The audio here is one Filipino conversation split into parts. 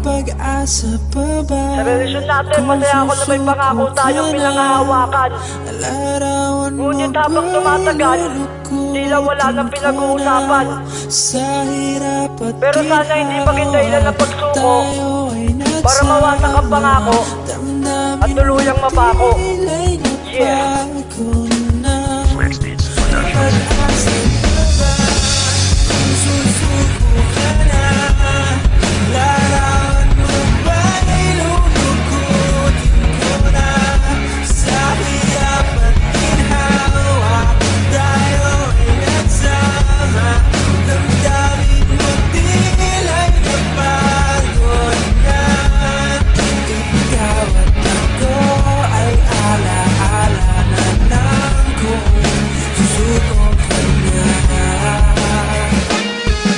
pag-asa pa ba? Sa relasyon natin, masaya ako na may pangako tayong pinangahawakan. Ngunit habang tumatagal, tila wala nang pinag-uusapan. Pero sana hindi maging dahilan ng pagsuko para mawasak ang pangako at tuluyang mapako. Yeah.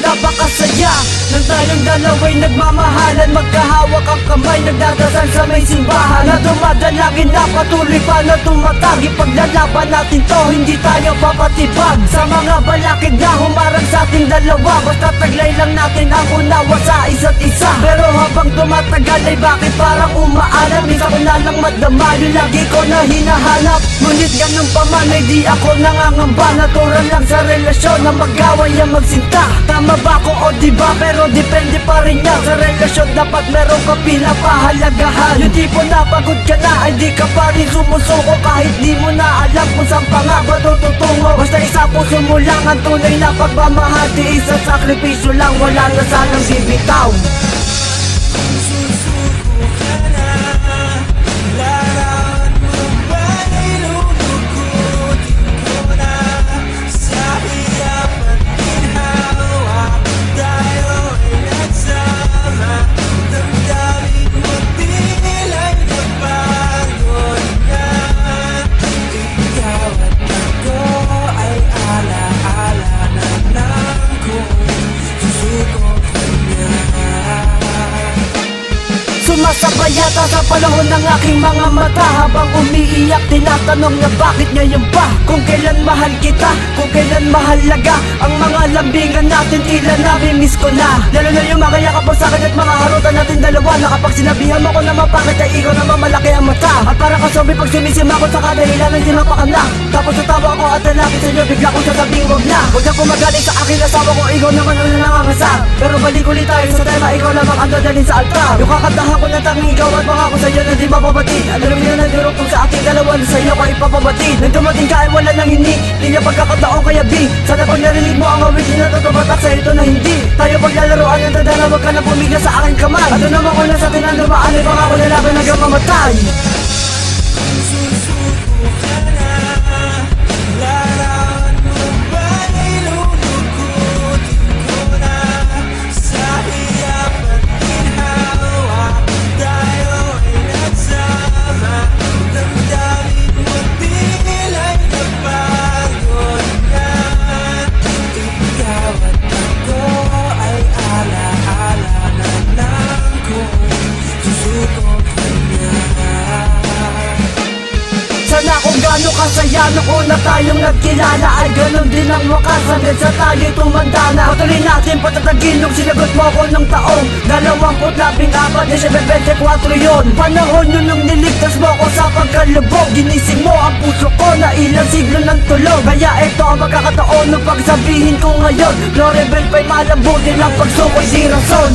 Napakasaya nang tayong dalawa'y nagmamahalan, magkahawak ang kamay, nagdadasal sa may simbahan, na dumadalangin na patuloy pa na tumatag. Ipaglalaban natin to, hindi tayo papatibag sa mga balakid na humarang sa ating dalawa. Basta taglay lang natin ang unawa sa isa't isa. Pero habang tumatagal ay bakit parang umaalam? Minsan ko na lang madama yung lagi ko na hinahanap. Ngunit ganun pa man ay di ako nangangamba. Natural lang sa relasyon na mag-away ang magsinta. Tama ba ko o diba? Pero depende pa rin yan. Sa relasyon dapat meron ka pinapahalagahan. Yung tipo na pagod ka na ay di ka pa rin sumusuko, kahit di mo na alam kung saan pa nga ba tututungo. Basta isa puso mo lang ang tunay na pagmamahal. Di isa sakripisyo lang, wala na sanang bibitaw. Sumasabay yata sa panahon ng aking mga mata. Habang umiiyak, tinatanong na bakit ngayon pa. Kung kailan mahal kita, kung kailan mahalaga. Ang mga lambingan natin, tila nami-miss ko na. Lalo na yung mga yakap mo sa'kin at mga harutan natin dalawa. Na kapag sinabihan mo ko naman bakit ay ikaw naman malaki ang mata. At para ka zombie pag sumisima ko sa kadahilan ay tinapakan na. Tapos natawa ko at lalapit sa'yo, bigla ko sasabihin wag na. Huwag na kumagaling sa aking asawa ko, ikaw naman ang nangangasar. Pero balik ulit tayo sa tema, ikaw naman ang dadalhin sa altar. Yung kakantahan ko na tanging ikaw at pangako sa'yo na di mapabati. Alam niyo na durugtong sa ating dalawa na sa'yo ko ipapabati. Nang dumating ka ay wala nang hindi, di niya pagkakataon kaya B. Sana pag narinig mo ang awit na tutumatak sa ito na hindi tayo paglalaroan ng tanda, wag ka na pumigla sa aking kamay. At naman ko na sa atin ang dumaan ay pangako na laban hanggang mamatay. Sana kung gaano kasaya nung una tayong nagkilala ay ganun din ang wakas hanggang sa tayo'y tumanda na. Patuloy natin patatagin nung sinagot mo ko ng taong 2014, December 24 yun. Panahon yun nung niligtas mo ko sa pagkalubog. Ginising mo ang puso ko na ilang siglo ng tulog. Kaya ito ang pagkakataon nung pagsabihin ko ngayon, Floribel pa'y malambutin ang pagsuko'y di rason.